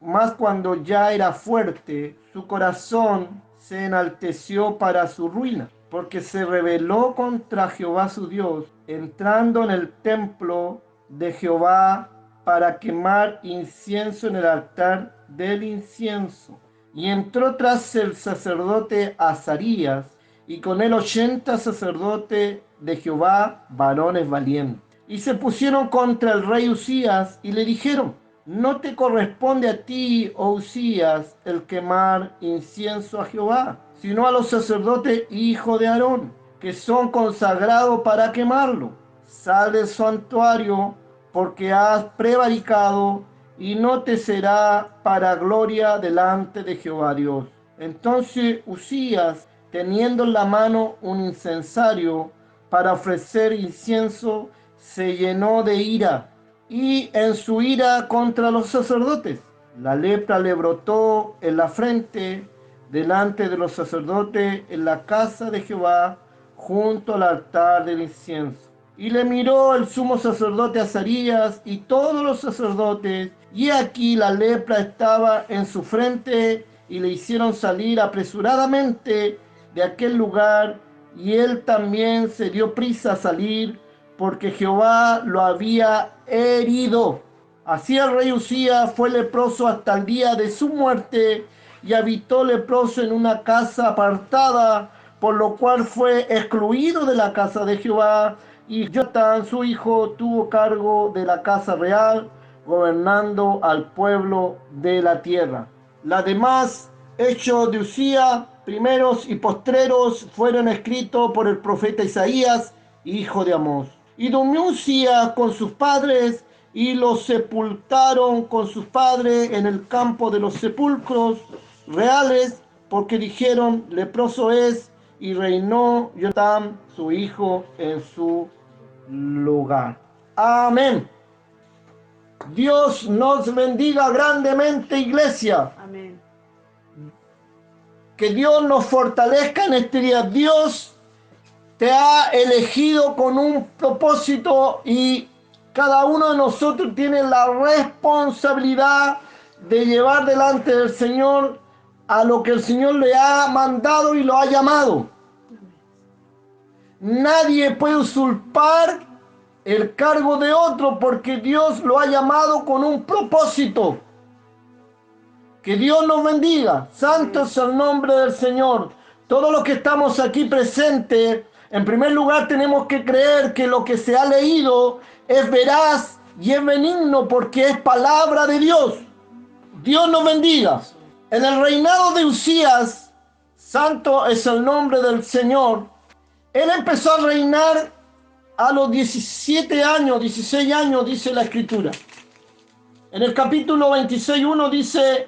Mas cuando ya era fuerte, su corazón se enalteció para su ruina, porque se rebeló contra Jehová su Dios, entrando en el templo de Jehová para quemar incienso en el altar del incienso. Y entró tras el sacerdote Azarías, y con él 80 sacerdotes de Jehová, varones valientes. Y se pusieron contra el rey Usías y le dijeron: no te corresponde a ti, oh Usías, el quemar incienso a Jehová, sino a los sacerdotes hijos de Aarón, que son consagrados para quemarlo. Sal del santuario, porque has prevaricado, y no te será para gloria delante de Jehová Dios. Entonces Usías, teniendo en la mano un incensario para ofrecer incienso, se llenó de ira, y en su ira contra los sacerdotes, la lepra le brotó en la frente delante de los sacerdotes en la casa de Jehová, junto al altar del incienso. Y le miró el sumo sacerdote Azarías y todos los sacerdotes, y aquí la lepra estaba en su frente, y le hicieron salir apresuradamente de aquel lugar, y él también se dio prisa a salir, porque Jehová lo había herido. Así el rey Usías fue leproso hasta el día de su muerte, y habitó leproso en una casa apartada, por lo cual fue excluido de la casa de Jehová. Y Jotam, su hijo, tuvo cargo de la casa real, gobernando al pueblo de la tierra. Las demás hechos de Usías, primeros y postreros, fueron escritos por el profeta Isaías, hijo de Amós. Y durmió Usías con sus padres, y los sepultaron con sus padres en el campo de los sepulcros reales, porque dijeron: leproso es. Y reinó Jotam, su hijo, en su lugar. Amén. Dios nos bendiga grandemente, iglesia. Amén. Que Dios nos fortalezca en este día. Dios te ha elegido con un propósito, y cada uno de nosotros tiene la responsabilidad de llevar delante del Señor a lo que el Señor le ha mandado y lo ha llamado. Nadie puede usurpar el cargo de otro, porque Dios lo ha llamado con un propósito. Que Dios nos bendiga. Santo es el nombre del Señor. Todos los que estamos aquí presentes, en primer lugar tenemos que creer que lo que se ha leído es veraz y es benigno, porque es palabra de Dios. Dios nos bendiga. En el reinado de Usías, santo es el nombre del Señor, él empezó a reinar a los 17 años, 16 años, dice la Escritura. En el capítulo 26:1 dice: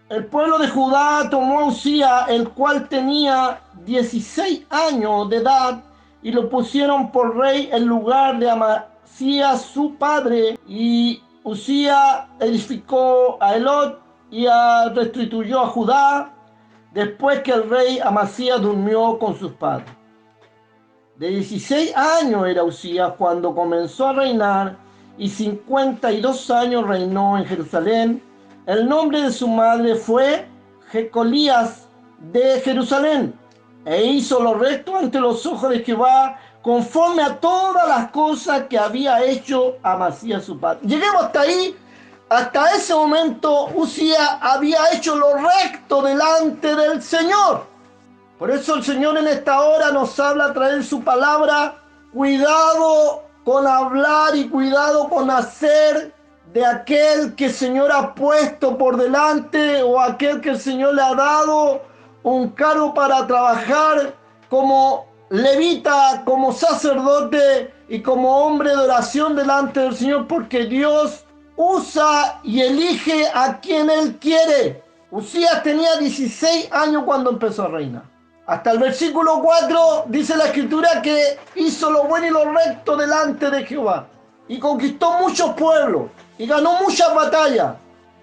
el pueblo de Judá tomó a Usías, el cual tenía 16 años de edad, y lo pusieron por rey en lugar de Amasías su padre. Y Usías edificó a Elot y restituyó a Judá, después que el rey Amasías durmió con sus padres. De 16 años era Usías cuando comenzó a reinar, y 52 años reinó en Jerusalén. El nombre de su madre fue Jecolías de Jerusalén, e hizo lo recto ante los ojos de Jehová, conforme a todas las cosas que había hecho Amasías su padre. Lleguemos hasta ahí. Hasta ese momento Usías había hecho lo recto delante del Señor. Por eso el Señor en esta hora nos habla a través de su palabra. Cuidado con hablar y cuidado con hacer de aquel que el Señor ha puesto por delante, o aquel que el Señor le ha dado un cargo para trabajar como levita, como sacerdote y como hombre de oración delante del Señor, porque Dios usa y elige a quien Él quiere. Usías tenía 16 años cuando empezó a reinar. Hasta el versículo 4 dice la Escritura que hizo lo bueno y lo recto delante de Jehová, y conquistó muchos pueblos y ganó muchas batallas.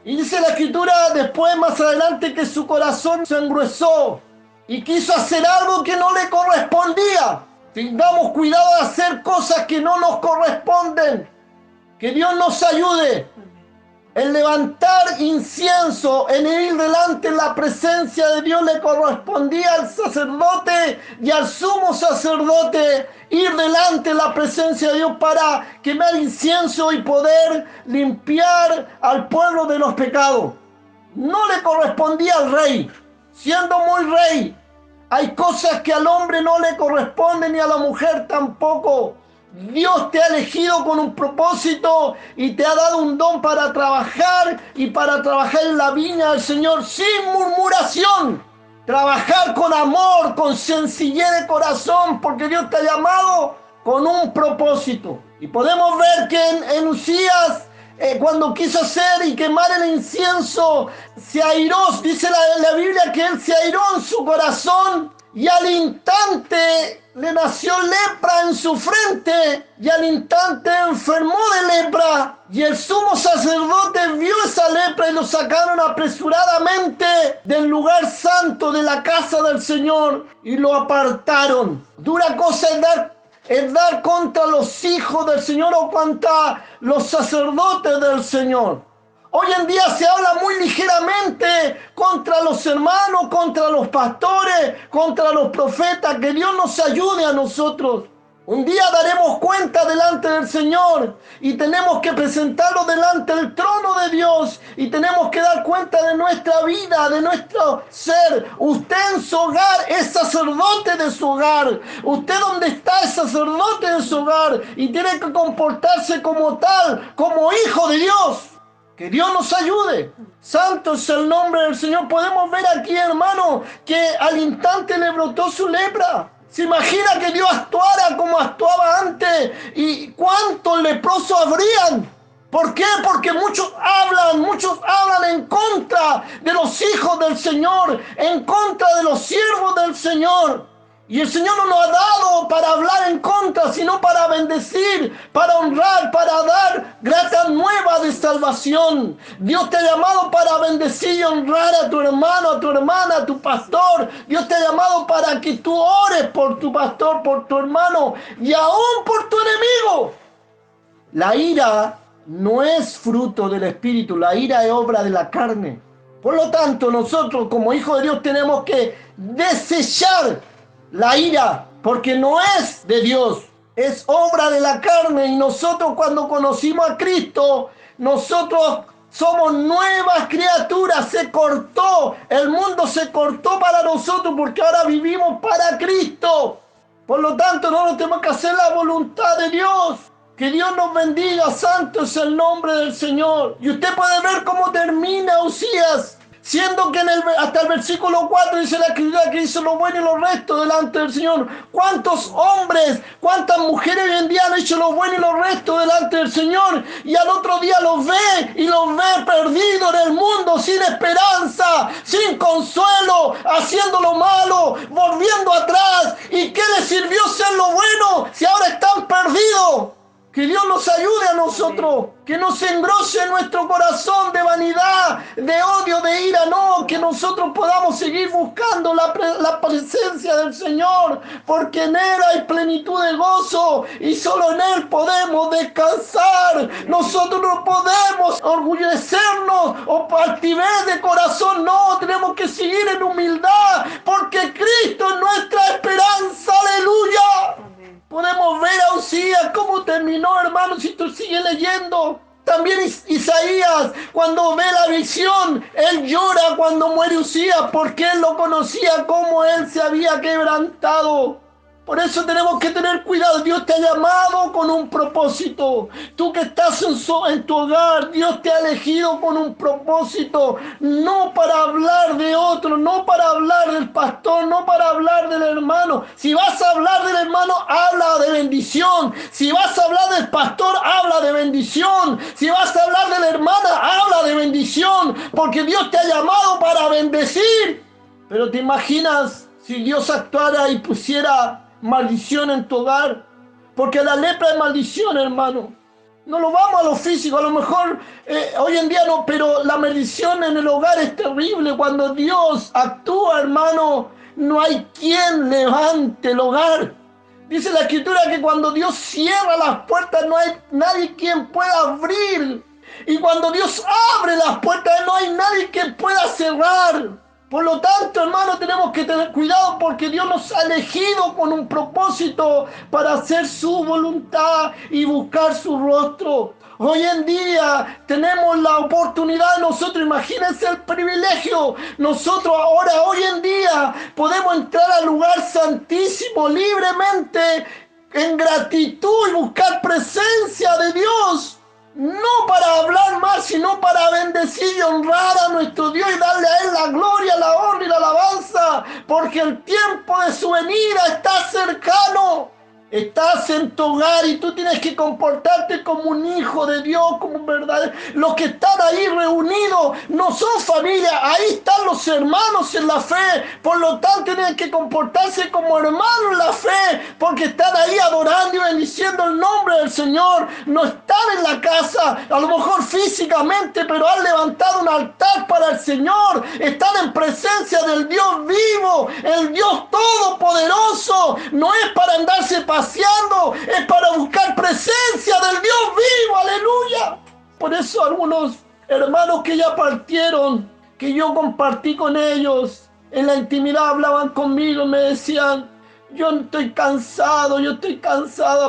Y dice la Escritura después, más adelante, que su corazón se engruesó y quiso hacer algo que no le correspondía. Tengamos cuidado de hacer cosas que no nos corresponden. Que Dios nos ayude. El levantar incienso, en ir delante en la presencia de Dios le correspondía al sacerdote y al sumo sacerdote ir delante en la presencia de Dios para quemar incienso y poder limpiar al pueblo de los pecados. No le correspondía al rey, siendo muy rey. Hay cosas que al hombre no le corresponden ni a la mujer tampoco. Dios te ha elegido con un propósito y te ha dado un don para trabajar y para trabajar en la viña del Señor sin murmuración. Trabajar con amor, con sencillez de corazón, porque Dios te ha llamado con un propósito. Y podemos ver que en Usías, cuando quiso hacer y quemar el incienso, se airó, dice la Biblia que él se airó en su corazón y al instante le nació lepra en su frente y al instante enfermó de lepra. Y el sumo sacerdote vio esa lepra y lo sacaron apresuradamente del lugar santo de la casa del Señor y lo apartaron. Dura cosa es dar contra los hijos del Señor o contra los sacerdotes del Señor. Hoy en día se habla muy ligeramente contra los hermanos, contra los pastores, contra los profetas. Que Dios nos ayude a nosotros. Un día daremos cuenta delante del Señor y tenemos que presentarlo delante del trono de Dios y tenemos que dar cuenta de nuestra vida, de nuestro ser. Usted en su hogar es sacerdote de su hogar. Usted donde está es sacerdote de su hogar y tiene que comportarse como tal, como hijo de Dios. Que Dios nos ayude. Santo es el nombre del Señor. Podemos ver aquí, hermano, que al instante le brotó su lepra. ¿Se imagina que Dios actuara como actuaba antes? ¿Y cuántos leprosos habrían? ¿Por qué? Porque muchos hablan en contra de los hijos del Señor, en contra de los siervos del Señor. Y el Señor no nos ha dado para hablar en contra, sino para bendecir, para honrar, para dar gracias nuevas de salvación. Dios te ha llamado para bendecir y honrar a tu hermano, a tu hermana, a tu pastor. Dios te ha llamado para que tú ores por tu pastor, por tu hermano y aún por tu enemigo. La ira no es fruto del Espíritu, la ira es obra de la carne. Por lo tanto, nosotros como hijos de Dios tenemos que desechar la ira, porque no es de Dios, es obra de la carne. Y nosotros cuando conocimos a Cristo, nosotros somos nuevas criaturas. Se cortó, el mundo se cortó para nosotros porque ahora vivimos para Cristo. Por lo tanto, nosotros tenemos que hacer la voluntad de Dios. Que Dios nos bendiga, santo es el nombre del Señor. Y usted puede ver cómo termina Usías. Siendo que hasta el versículo 4 dice la Escritura que hizo lo bueno y lo recto delante del Señor. ¿Cuántos hombres, cuántas mujeres hoy en día han hecho lo bueno y lo recto delante del Señor? Y al otro día los ve perdidos en el mundo, sin esperanza, sin consuelo, haciendo lo malo, volviendo atrás. ¿Y qué les sirvió ser lo bueno si ahora están perdidos? Que Dios nos ayude a nosotros, que no se engrose nuestro corazón de vanidad, de odio, de ira, no, que nosotros podamos seguir buscando la presencia del Señor, porque en Él hay plenitud de gozo y solo en Él podemos descansar. Nosotros no podemos orgullecernos o altivez de corazón, no, tenemos que seguir en humildad, porque Cristo es nuestra esperanza, aleluya. Podemos ver a Usías cómo terminó, hermano, si tú sigues leyendo. También Isaías, cuando ve la visión, él llora cuando muere Usías, porque él lo conocía como él se había quebrantado. Por eso tenemos que tener cuidado. Dios te ha llamado con un propósito. Tú que estás en tu hogar, Dios te ha elegido con un propósito. No para hablar de otro, no para hablar del pastor, no para hablar del hermano. Si vas a hablar del hermano, habla de bendición. Si vas a hablar del pastor, habla de bendición. Si vas a hablar de la hermana, habla de bendición. Porque Dios te ha llamado para bendecir. Pero te imaginas si Dios actuara y pusiera maldición en tu hogar, porque la lepra es maldición, hermano. No lo vamos a lo físico, a lo mejor hoy en día no, pero la maldición en el hogar es terrible. Cuando Dios actúa, hermano, no hay quien levante el hogar. Dice la Escritura que cuando Dios cierra las puertas, no hay nadie quien pueda abrir. Y cuando Dios abre las puertas, no hay nadie que pueda cerrar. Por lo tanto, hermano, tenemos que tener cuidado porque Dios nos ha elegido con un propósito para hacer su voluntad y buscar su rostro. Hoy en día tenemos la oportunidad nosotros, imagínense el privilegio. Nosotros ahora, hoy en día, podemos entrar al lugar santísimo libremente en gratitud y buscar presencia de Dios. No para hablar más, sino para bendecir y honrar a nuestro Dios y darle a Él la gloria, la honra y la alabanza, porque el tiempo de su venida está cercano. Estás en tu hogar y tú tienes que comportarte como un hijo de Dios, como un verdadero. Los que están ahí reunidos no son familia, ahí están los hermanos en la fe. Por lo tanto, tienen que comportarse como hermanos en la fe, porque están ahí adorando y bendiciendo el nombre del Señor. No están en la casa, a lo mejor físicamente, pero han levantado un altar para el Señor. Están en presencia del Dios vivo, el Dios todopoderoso. No es para andarse paseando, es para buscar presencia del Dios vivo, aleluya. Por eso algunos hermanos que ya partieron, que yo compartí con ellos, en la intimidad hablaban conmigo, me decían, yo estoy cansada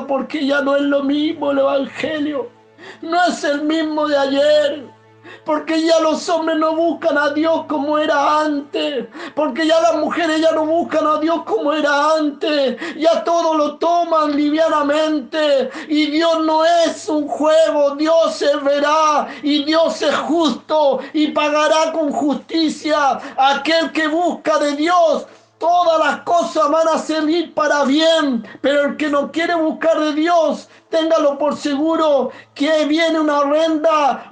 porque ya no es lo mismo el evangelio, no es el mismo de ayer. Porque ya los hombres no buscan a Dios como era antes. Porque ya las mujeres ya no buscan a Dios como era antes. Ya todo lo toman livianamente. Y Dios no es un juego. Dios se verá. Y Dios es justo. Y pagará con justicia a aquel que busca de Dios. Todas las cosas van a salir para bien, pero el que no quiere buscar de Dios, téngalo por seguro que viene una horrenda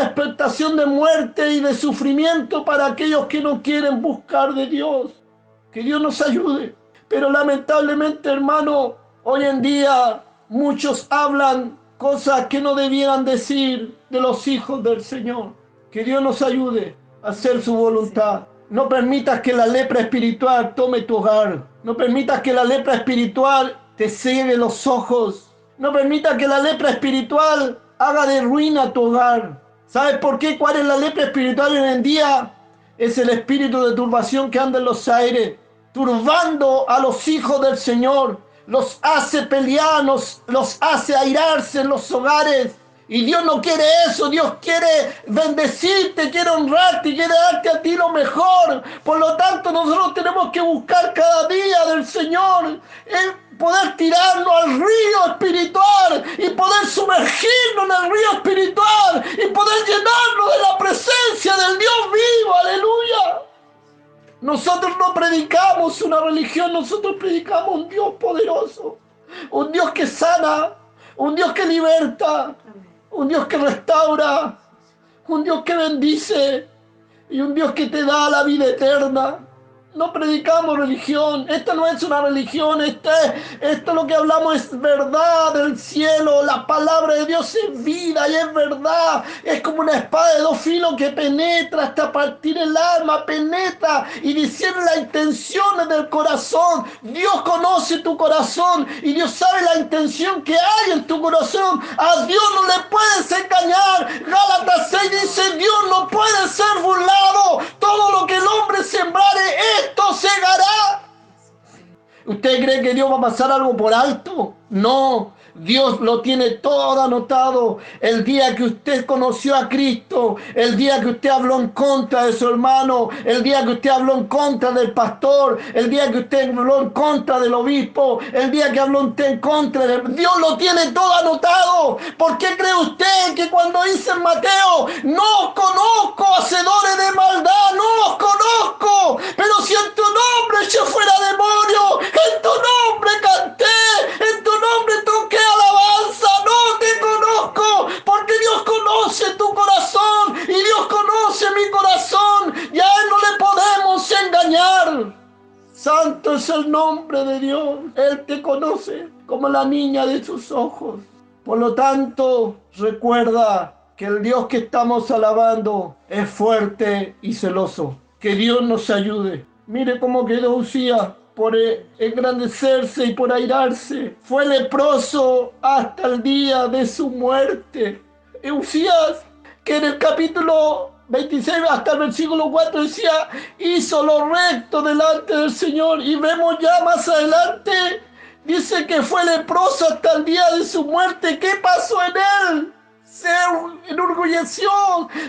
expectación de muerte y de sufrimiento para aquellos que no quieren buscar de Dios. Que Dios nos ayude. Pero lamentablemente, hermano, hoy en día muchos hablan cosas que no debieran decir de los hijos del Señor. Que Dios nos ayude a hacer su voluntad. No permitas que la lepra espiritual tome tu hogar. No permitas que la lepra espiritual te ciegue los ojos. No permitas que la lepra espiritual haga de ruina tu hogar. ¿Sabes por qué? ¿Cuál es la lepra espiritual hoy en día? Es el espíritu de turbación que anda en los aires, turbando a los hijos del Señor. Los hace pelear, los hace airarse en los hogares. Y Dios no quiere eso. Dios quiere bendecirte, quiere honrarte, quiere darte a ti lo mejor. Por lo tanto, nosotros tenemos que buscar cada día del Señor el poder tirarnos al río espiritual y poder sumergirnos en el río espiritual y poder llenarnos de la presencia del Dios vivo. ¡Aleluya! Nosotros no predicamos una religión, nosotros predicamos un Dios poderoso, un Dios que sana, un Dios que liberta, un Dios que restaura, un Dios que bendice y un Dios que te da la vida eterna. No predicamos religión, esta no es una religión, esto lo que hablamos es verdad del cielo, la palabra de Dios es vida y es verdad, es como una espada de dos filos que penetra hasta partir el alma, penetra y discierne las intenciones del corazón. Dios conoce tu corazón y Dios sabe la intención que hay en tu corazón. A Dios no le puedes engañar. Gálatas 6 dice, Dios no puede ser burlado, todo lo que el hombre sembrare, esto segará. ¿Usted cree que Dios va a pasar algo por alto? No, Dios lo tiene todo anotado. El día que usted conoció a Cristo, el día que usted habló en contra de su hermano, el día que usted habló en contra del pastor, el día que usted habló en contra del obispo, el día que habló usted en contra de... Dios lo tiene todo anotado. ¿Por qué cree usted que cuando dice en Mateo, no os conozco, hacedores de maldad, no os conozco, pero si en tu nombre eché fuera demonio, en tu nombre canté, en tu nombre toqué alabanza, no te conozco, porque Dios conoce tu corazón y Dios conoce mi corazón y a Él no le podemos engañar. Santo es el nombre de Dios, Él te conoce como la niña de sus ojos. Por lo tanto, recuerda que el Dios que estamos alabando es fuerte y celoso. Que Dios nos ayude. Mire cómo quedó Usías por engrandecerse y por airarse. Fue leproso hasta el día de su muerte. Usías, que en el capítulo 26 hasta el versículo 4 decía, hizo lo recto delante del Señor. Y vemos ya más adelante, dice que fue leproso hasta el día de su muerte. ¿Qué pasó en él? Se enorgulleció,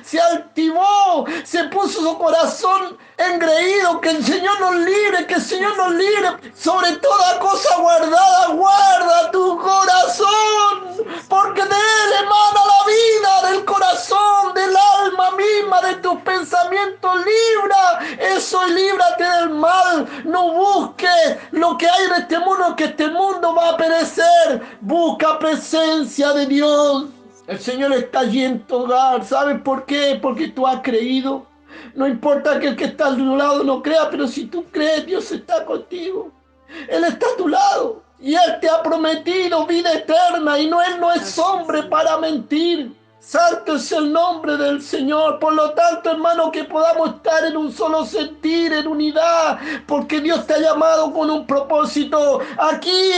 se altivó, se puso su corazón engreído. Que el Señor nos libre, que el Señor nos libre. Sobre toda cosa guardada, guarda tu corazón, porque de él emana la vida, del corazón, del alma misma, de tus pensamientos. Libra eso y líbrate del mal. No busques lo que hay en este mundo, que este mundo va a perecer. Busca presencia de Dios. El Señor está allí en tu hogar. ¿Sabes por qué? Porque tú has creído. No importa que el que está a tu lado no crea, pero si tú crees, Dios está contigo. Él está a tu lado. Y Él te ha prometido vida eterna. Y Él no es hombre para mentir. Santo es el nombre del Señor. Por lo tanto, hermano, que podamos estar en un solo sentir, en unidad, porque Dios te ha llamado con un propósito. Aquí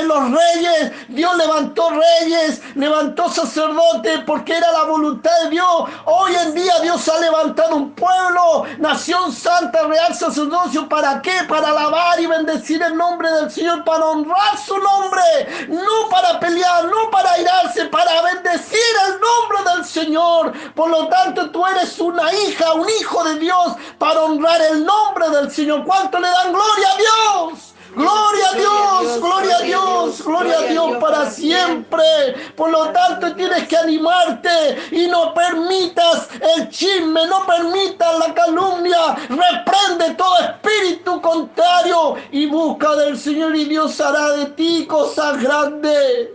en los reyes, Dios levantó reyes, levantó sacerdotes, porque era la voluntad de Dios. Hoy en día Dios ha levantado un pueblo, nación santa, real sacerdocio. ¿Para qué? Para alabar y bendecir el nombre del Señor, para honrar su nombre, no para pelear, no para airarse, para bendecir el nombre del Señor. Por lo tanto, tú eres una hija, un hijo de Dios, para honrar el nombre del Señor. ¿Cuánto le dan gloria a Dios? Gloria a Dios, gloria a Dios, gloria a Dios para siempre. Por lo tanto, tienes que animarte y no permitas el chisme, no permitas la calumnia. Reprende todo espíritu contrario y busca del Señor, y Dios hará de ti cosas grandes.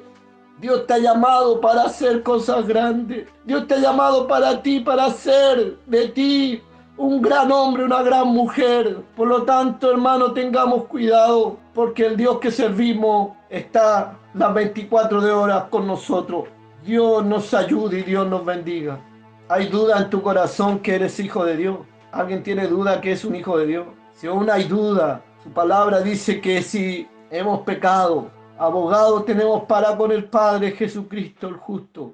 Dios te ha llamado para hacer cosas grandes. Dios te ha llamado para ti, para hacer de ti un gran hombre, una gran mujer. Por lo tanto, hermano, tengamos cuidado, porque el Dios que servimos está las 24 horas con nosotros. Dios nos ayude y Dios nos bendiga. ¿Hay duda en tu corazón que eres hijo de Dios? ¿Alguien tiene duda que es un hijo de Dios? Si aún hay duda, su palabra dice que si hemos pecado, abogado tenemos para con el Padre, Jesucristo el justo,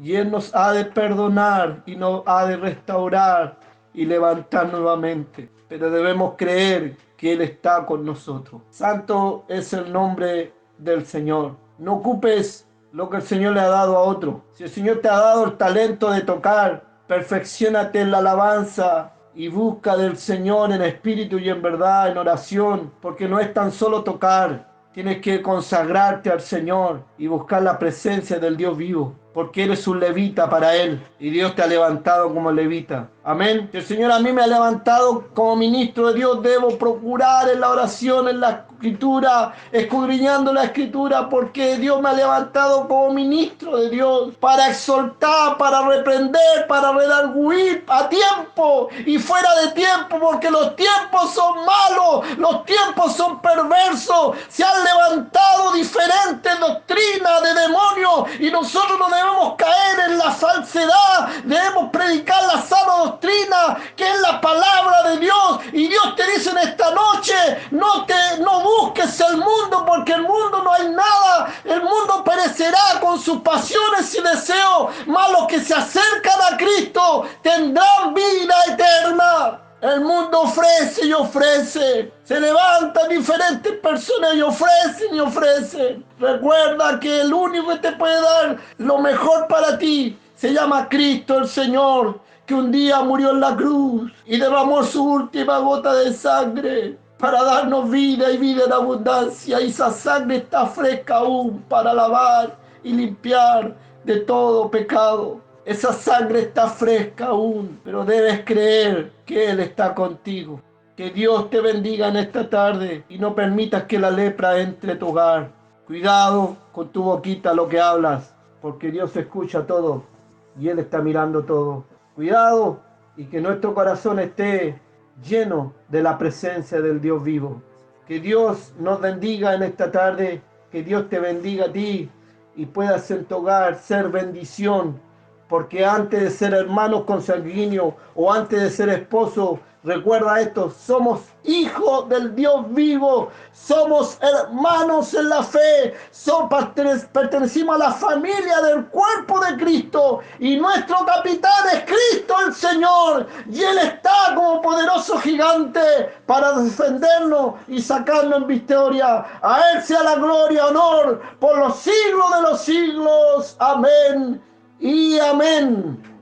y Él nos ha de perdonar y nos ha de restaurar y levantar nuevamente. Pero debemos creer que Él está con nosotros. Santo es el nombre del Señor. No ocupes lo que el Señor le ha dado a otro. Si el Señor te ha dado el talento de tocar, perfecciónate en la alabanza y busca del Señor en espíritu y en verdad, en oración, porque no es tan solo tocar. Tienes que consagrarte al Señor y buscar la presencia del Dios vivo, porque eres un levita para Él y Dios te ha levantado como levita. Amén. El Señor a mí me ha levantado como ministro de Dios. Debo procurar en la oración, en la escritura, escudriñando la escritura, porque Dios me ha levantado como ministro de Dios para exhortar, para reprender, para redarguir a tiempo y fuera de tiempo, porque los tiempos son malos, los tiempos son perversos. Se han levantado diferentes doctrinas de demonios y nosotros no debemos caer en la falsedad. Debemos predicar la sana doctrina, que es la palabra de Dios. Y Dios te dice en esta noche, no busques el mundo, porque el mundo no hay nada. El mundo perecerá con sus pasiones y deseos, mas los que se acercan a Cristo tendrán vida eterna. El mundo ofrece y ofrece. Se levantan diferentes personas y ofrecen y ofrecen. Recuerda que el único que te puede dar lo mejor para ti se llama Cristo el Señor, que un día murió en la cruz y derramó su última gota de sangre para darnos vida y vida en abundancia. Y esa sangre está fresca aún para lavar y limpiar de todo pecado. Esa sangre está fresca aún, pero debes creer que Él está contigo. Que Dios te bendiga en esta tarde y no permitas que la lepra entre a tu hogar. Cuidado con tu boquita lo que hablas, porque Dios escucha todo y Él está mirando todo. Cuidado y que nuestro corazón esté lleno de la presencia del Dios vivo. Que Dios nos bendiga en esta tarde, que Dios te bendiga a ti y puedas en tu hogar ser bendición. Porque antes de ser hermanos consanguíneos o antes de ser esposo, Recuerda esto, somos hijos del Dios vivo, somos hermanos en la fe, pertenecimos a la familia del cuerpo de Cristo y nuestro capitán es Cristo el Señor y Él está como poderoso gigante para defendernos y sacarnos en victoria. A Él sea la gloria, honor por los siglos de los siglos. Amén y amén.